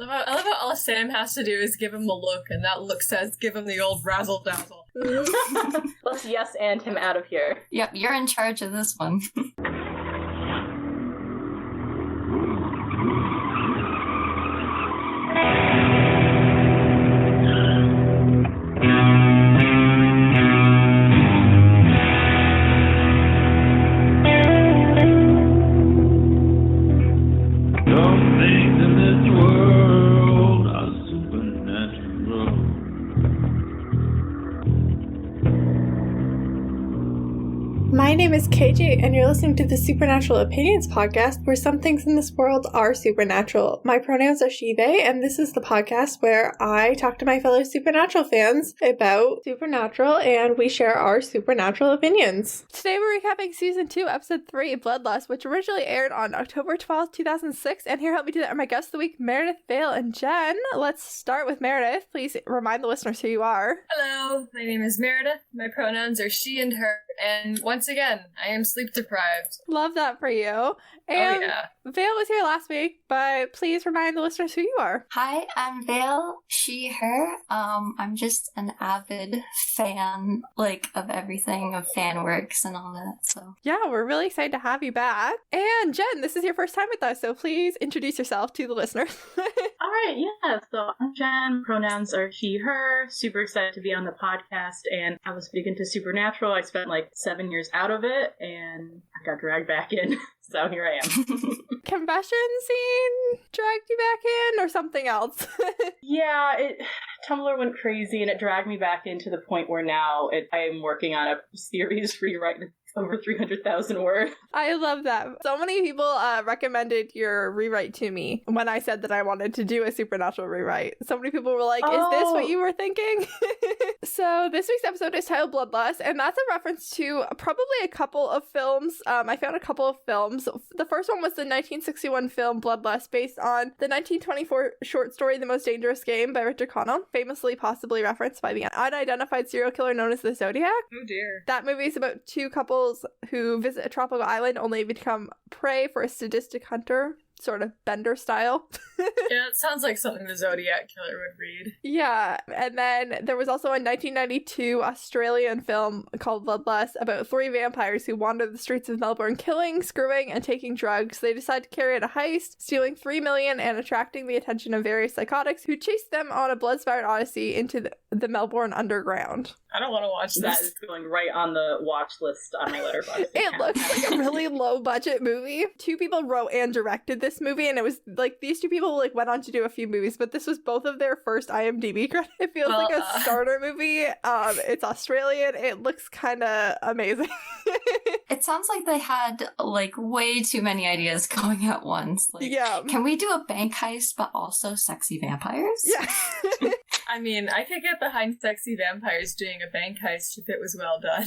I love how all Sam has to do is give him a look, and that look says, give him the old razzle-dazzle. Let's yes and him out of here. Yep, you're in charge of this one. My name is KJ, and you're listening to the Supernatural Opinions podcast, where some things in this world are supernatural. My pronouns are she, they, and this is the podcast where I talk to my fellow Supernatural fans about Supernatural, and we share our Supernatural opinions. Today we're recapping Season 2, Episode 3, Bloodlust, which originally aired on October 12th, 2006, and here help me do that are my guests of the week, Meredith, Vail, and Jenn. Let's start with Meredith. Please remind the listeners who you are. Hello, my name is Meredith. My pronouns are she and her, and once again, I am sleep deprived. Love that for you. And Vail was here last week, but please remind the listeners who you are. Hi, I'm Vail, she, her. I'm just an avid fan, of everything, of fan works and all that, so. Yeah, we're really excited to have you back. And Jenn, this is your first time with us, so please introduce yourself to the listeners. Alright, yeah, so I'm Jenn, pronouns are she, her, super excited to be on the podcast, and I was big into Supernatural. I spent 7 years out of it, and I got dragged back in. So here I am. Confession scene dragged you back in, or something else? Yeah, Tumblr went crazy, and it dragged me back in to the point where now I am working on a series rewrite over 300,000 words. I love that. So many people recommended your rewrite to me when I said that I wanted to do a Supernatural rewrite. So many people were like, is this what you were thinking? So this week's episode is titled Bloodlust, and that's a reference to probably a couple of films. I found a couple of films. The first one was the 1961 film Bloodlust, based on the 1924 short story The Most Dangerous Game by Richard Connell, famously possibly referenced by the unidentified serial killer known as the Zodiac. Oh dear. That movie is about two couples who visit a tropical island only to become prey for a sadistic hunter, sort of Bender style. Yeah, it sounds like something the Zodiac Killer would read. Yeah, and then there was also a 1992 Australian film called Bloodlust about three vampires who wander the streets of Melbourne killing, screwing, and taking drugs. They decide to carry out a heist, stealing $3 million and attracting the attention of various psychotics who chase them on a blood-inspired odyssey into the Melbourne underground. I don't want to watch That this. is going right on the watch list on my Letterboxd. It looks like a really low-budget movie. Two people wrote and directed this movie, and it was these two people went on to do a few movies, but this was both of their first IMDb credits. It feels like a starter movie. It's Australian. It looks kind of amazing. It sounds like they had, way too many ideas going at once. Yeah. Can we do a bank heist, but also sexy vampires? Yeah. I mean, I could get behind sexy vampires doing a bank heist if it was well done.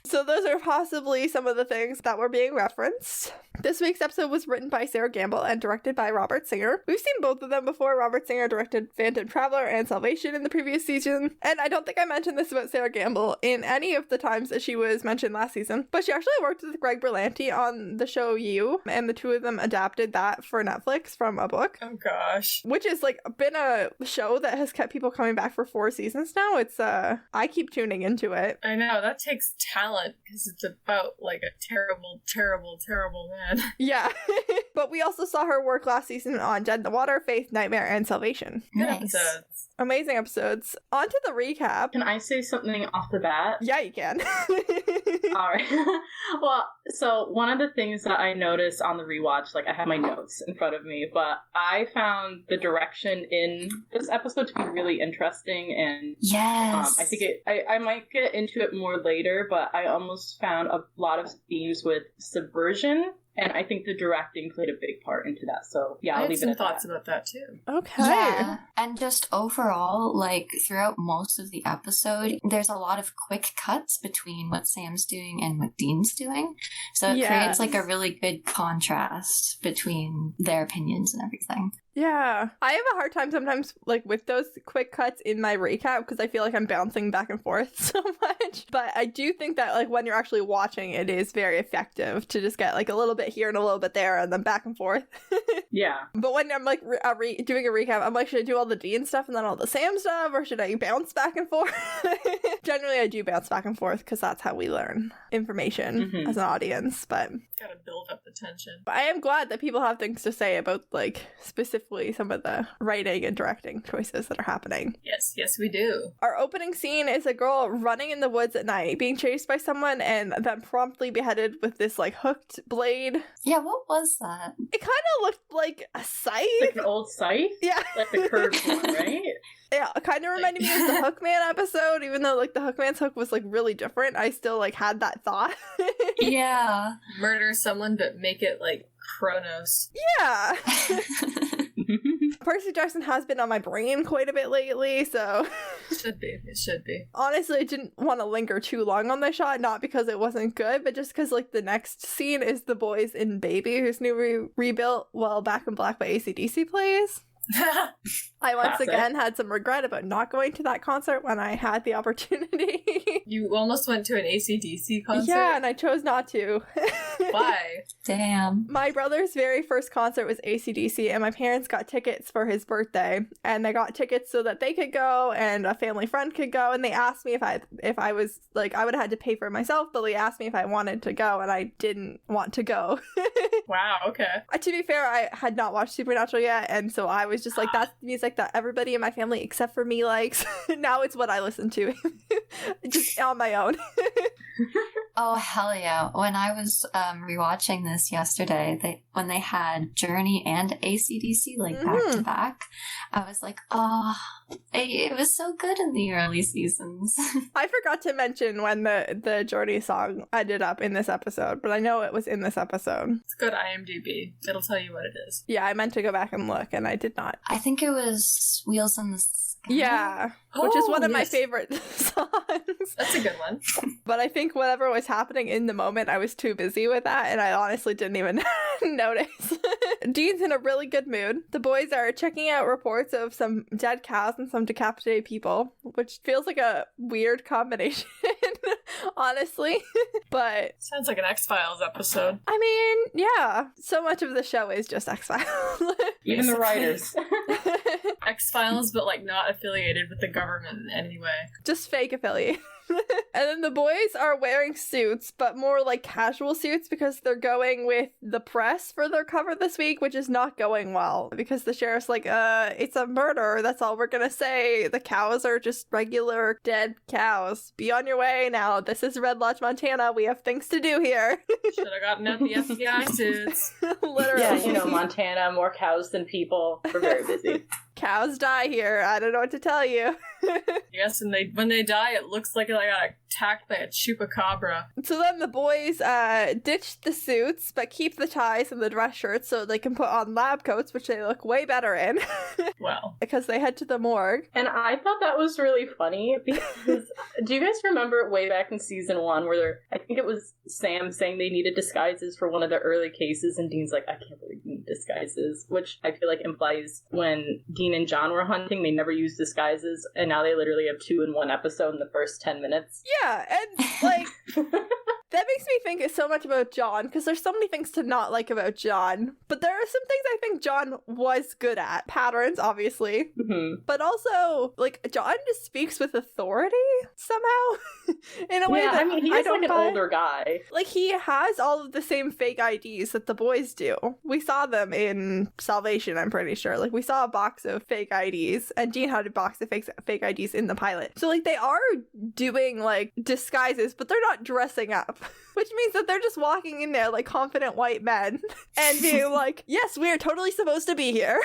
So those are possibly some of the things that were being referenced. This week's episode was written by Sarah Gamble and directed by Robert Singer. We've seen both of them before. Robert Singer directed Phantom Traveler and Salvation in the previous season. And I don't think I mentioned this about Sarah Gamble in any of the times that she was mentioned last season. But she actually worked with Greg Berlanti on the show You, and the two of them adapted that for Netflix from a book. Oh gosh. Which is been a show that has kept people coming back for 4 seasons now. It's I keep tuning into it. I know, that takes talent, because it's about a terrible, terrible, terrible man. Yeah. But we also saw her work last season on Dead in the Water, Faith, Nightmare, and Salvation. Good Nice. episodes. Amazing episodes. On to the recap. Can I say something off the bat? Yeah, you can. Alright. Well, so one of the things that I noticed on the rewatch, I have my notes in front of me, but I found the direction in this episode to be really interesting, and Yes. I think I might get into it more later, but I almost found a lot of themes with subversion, and I think the directing played a big part into that. So yeah, I'll I had leave it some at thoughts that. about that too. Okay. Yeah, and just overall, throughout most of the episode, there's a lot of quick cuts between what Sam's doing and what Dean's doing. So it Yes. creates a really good contrast between their opinions and everything. Yeah. I have a hard time sometimes, like, with those quick cuts in my recap because I feel like I'm bouncing back and forth so much. But I do think that, like, when you're actually watching, it is very effective to just get, like, a little bit here and a little bit there and then back and forth. Yeah. But when I'm, like, doing a recap, I'm like, should I do all the Dean stuff and then all the Sam stuff, or should I bounce back and forth? Generally, I do bounce back and forth because that's how we learn information as an audience, but... Gotta build up the tension. I am glad that people have things to say about, like, specifically some of the writing and directing choices that are happening. Yes, we do. Our opening scene is a girl running in the woods at night, being chased by someone, and then promptly beheaded with this, like, hooked blade. Yeah, what was that? It kind of looked like a scythe. Like an old scythe? Yeah. Like the curved one, right? Yeah, it kind of reminded me of the Hookman episode, even though, like, the Hookman's hook was, like, really different. I still, like, had that thought. Yeah. Murder someone, but make it, like, Kronos. Yeah. Percy Jackson has been on my brain quite a bit lately, so... It should be. Honestly, I didn't want to linger too long on the shot, not because it wasn't good, but just because, like, the next scene is the boys in Baby, whose new rebuilt while Back in Black by AC/DC plays. I once again had some regret about not going to that concert when I had the opportunity. You almost went to an AC/DC concert? Yeah, and I chose not to. Why? Damn. My brother's very first concert was AC/DC, and my parents got tickets for his birthday, and they got tickets so that they could go and a family friend could go, and they asked me if I was, like, I would have had to pay for it myself, but they asked me if I wanted to go, and I didn't want to go. Wow, okay. To be fair, I had not watched Supernatural yet, and so I was just like, that's music that everybody in my family except for me likes. Now it's what I listen to. Just on my own. Oh, hell yeah. When I was rewatching this yesterday, when they had Journey and AC/DC, like, back to back, I was like, oh, it was so good in the early seasons. I forgot to mention when the Journey song ended up in this episode, but I know it was in this episode. It's good IMDb. It'll tell you what it is. Yeah, I meant to go back and look, and I did not. I think it was Wheels in the Sky. Yeah, which is one of my yes. favorite songs. That's a good one. But I think whatever was happening in the moment, I was too busy with that, and I honestly didn't even notice. Dean's in a really good mood. The boys are checking out reports of some dead cows and some decapitated people, which feels like a weird combination, honestly. But sounds like an X-Files episode. I mean, yeah, so much of the show is just X-Files. Even the writers. X-Files, but, like, not affiliated with the government in any way. Just fake affiliate. And then the boys are wearing suits, but more like casual suits because they're going with the press for their cover this week, which is not going well because the sheriff's like, it's a murder. That's all we're gonna say. The cows are just regular dead cows. Be on your way now. This is Red Lodge, Montana. We have things to do here. Should have gotten out the FBI suits. Literally. Yeah, you know, Montana, more cows than people. We're very busy. Cows die here. I don't know what to tell you. Yes, and when they die, it looks like they got attacked by a chupacabra. So then the boys ditch the suits, but keep the ties and the dress shirts so they can put on lab coats, which they look way better in. Well. Because they head to the morgue. And I thought that was really funny because do you guys remember way back in season 1 where I think it was Sam saying they needed disguises for one of the early cases, and Dean's like, I can't believe you need disguises, which I feel like implies when Dean and John were hunting, they never used disguises, and now they literally have 2 in 1 episode in the first 10 minutes. Yeah, and, like, that makes me think so much about John, because there's so many things to not like about John, but there are some things I think John was good at. Patterns, obviously, but also, like, John just speaks with authority, somehow, in a way that I mean, he's like an buy. older guy. Like, he has all of the same fake IDs that the boys do. We saw them in Salvation, I'm pretty sure. Like, we saw a box of fake IDs, and Dean had a box of fake IDs in the pilot. So, like, they are doing, like, disguises, but they're not dressing up. Which means that they're just walking in there like confident white men and being like, yes, we are totally supposed to be here.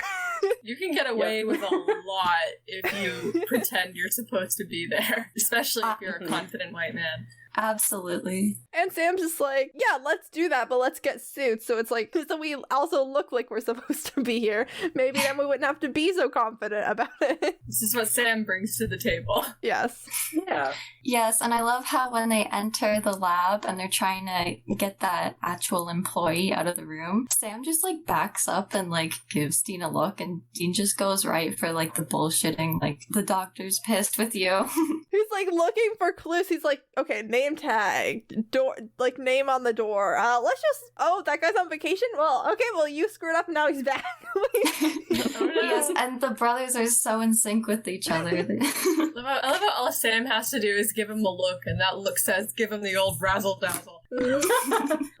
You can get away with a lot if you pretend you're supposed to be there, especially if you're a confident white man. Absolutely. And Sam's just like, yeah, let's do that, but let's get suits. So it's like, so we also look like we're supposed to be here. Maybe then we wouldn't have to be so confident about it. This is what Sam brings to the table. Yes. Yeah. Yes, and I love how when they enter the lab and they're trying to get that actual employee out of the room, Sam just like backs up and like gives Dean a look, and Dean just goes right for like the bullshitting, like the doctor's pissed with you. He's like looking for clues. He's like, okay, name tag, door, like name on the door. Let's just, oh, that guy's on vacation? Well, okay, well, you screwed up and now he's back. Yes, and the brothers are so in sync with each other. I love how all Sam has to do is give him a look, and that look says give him the old razzle-dazzle.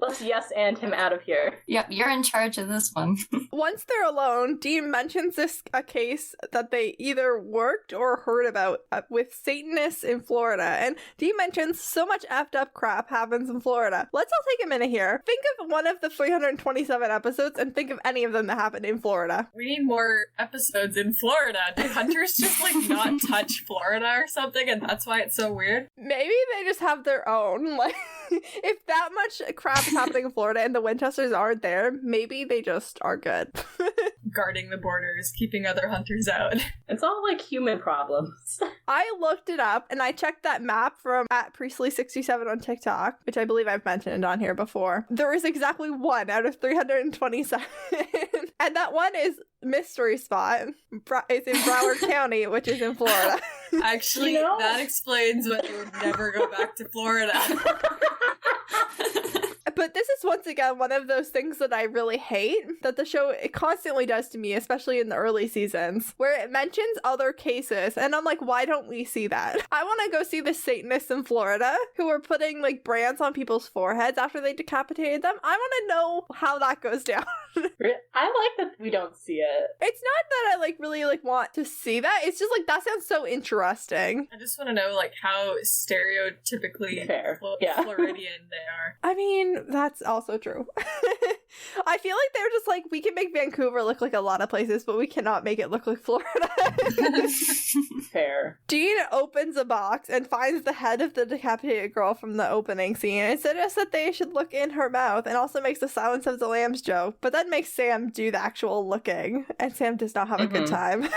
Let's yes and him out of here. Yep, you're in charge of this one. Once they're alone, Dean mentions a case that they either worked or heard about with Satanists in Florida. And Dean mentions so much effed up crap happens in Florida. Let's all take a minute here. Think of one of the 327 episodes and think of any of them that happened in Florida. We need more episodes in Florida. Do hunters just like not touch Florida or something, and that's why it's so weird? Maybe they just have their own, like, if that much crap is happening in Florida and the Winchesters aren't there, maybe they just are good. Guarding the borders, keeping other hunters out. It's all like human problems. I looked it up and I checked that map from @Priestley67 on TikTok, which I believe I've mentioned on here before. There is exactly one out of 327. And that one is Mystery Spot. It's in Broward County, which is in Florida. Actually, You know? that explains why they would never go back to Florida. But this is once again one of those things that I really hate that the show it constantly does to me, especially in the early seasons, where it mentions other cases, and I'm like, why don't we see that? I want to go see the Satanists in Florida who were putting like brands on people's foreheads after they decapitated them. I want to know how that goes down. I like that we don't see it. It's not that I like really like want to see that. It's just like that sounds so interesting. I just want to know like how stereotypically Fair. Yeah. Floridian they are. I mean, that's also true. I feel like they're just like, we can make Vancouver look like a lot of places, but we cannot make it look like Florida. Fair. Dean opens a box and finds the head of the decapitated girl from the opening scene and suggests that they should look in her mouth, and also makes the Silence of the Lambs joke, but then makes Sam do the actual looking, and Sam does not have a good time.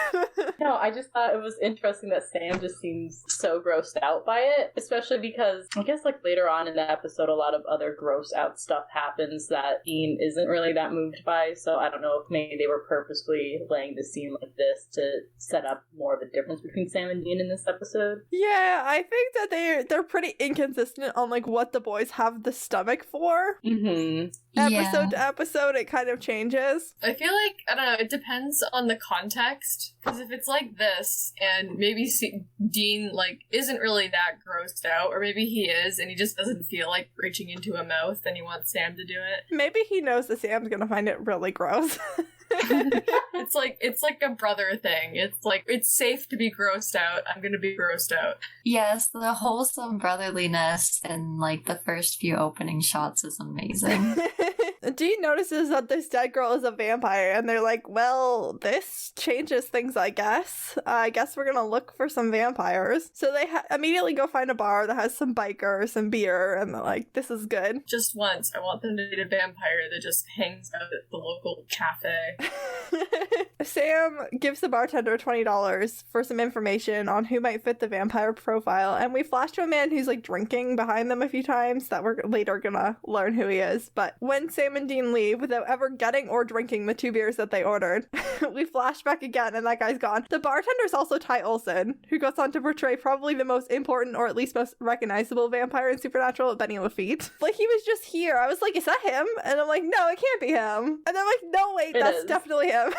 No, I just thought it was interesting that Sam just seems so grossed out by it, especially because I guess like later on in the episode a lot of other gross out stuff happens that Dean isn't really that moved by, so I don't know if maybe they were purposefully laying the scene like this to set up more of a difference between Sam and Dean in this episode. Yeah, I think that they're pretty inconsistent on like what the boys have the stomach for. Mm-hmm. Episode to episode, it kind of changes. I feel like, I don't know, it depends on the context. Because if it's like this, and maybe Dean, like, isn't really that grossed out, or maybe he is, and he just doesn't feel like reaching into a mouth, and he wants Sam to do it. Maybe he knows that Sam's gonna find it really gross. It's like a brother thing. It's like, it's safe to be grossed out. I'm gonna be grossed out. Yes, the wholesome brotherliness in like the first few opening shots is amazing. Dean notices that this dead girl is a vampire, and they're like, well, this changes things, I guess. I guess we're gonna look for some vampires. So they immediately go find a bar that has some bikers and beer, and they're like, this is good. Just once, I want them to meet a vampire that just hangs out at the local cafe. Sam gives the bartender $20 for some information on who might fit the vampire profile, and we flash to a man who's like drinking behind them a few times that we're later gonna learn who he is. But when Sam and Dean leave without ever getting or drinking the 2 beers that they ordered, we flash back again and that guy's gone. The bartender's also Ty Olsson, who goes on to portray probably the most important or at least most recognizable vampire in Supernatural, Benny Lafitte. Like, he was just here. I was like, is that him? And I'm like, no, it can't be him. And I'm like, no, wait, that's definitely him.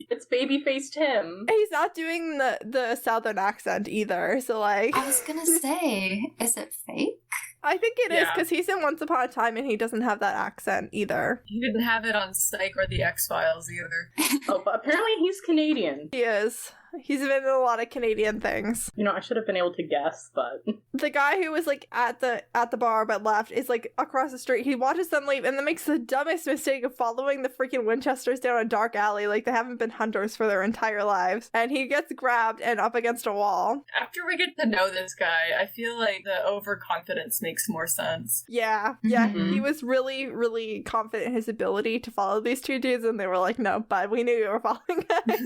It's baby-faced him. He's not doing the southern accent either, so like... I was gonna say, is it fake? I think it is, because he's in Once Upon a Time and he doesn't have that accent either. He didn't have it on Psych or The X-Files either. Oh, but apparently he's Canadian. He is. He's been in a lot of Canadian things. You know, I should have been able to guess, but The guy who was like at the bar but left is like across the street. He watches them leave and then makes the dumbest mistake of following the freaking Winchesters down a dark alley like they haven't been hunters for their entire lives. And he gets grabbed and up against a wall. After we get to know this guy, I feel like the overconfidence makes more sense. Yeah, he was really, really confident in his ability to follow these two dudes, and they were like, no, bud, we knew you were following us.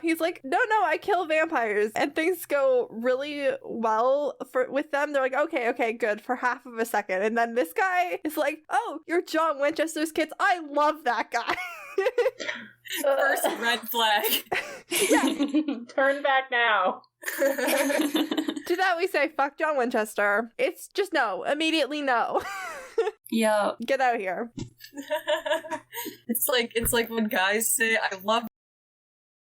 He's like, no, I kill vampires. And things go really well with them. They're like, okay, good, for half of a second. And then this guy is like, oh, you're John Winchester's kids. I love that guy. First red flag. Turn back now. To that we say, fuck John Winchester. It's just no. Immediately no. Yeah. Get out of here. It's like when guys say, I love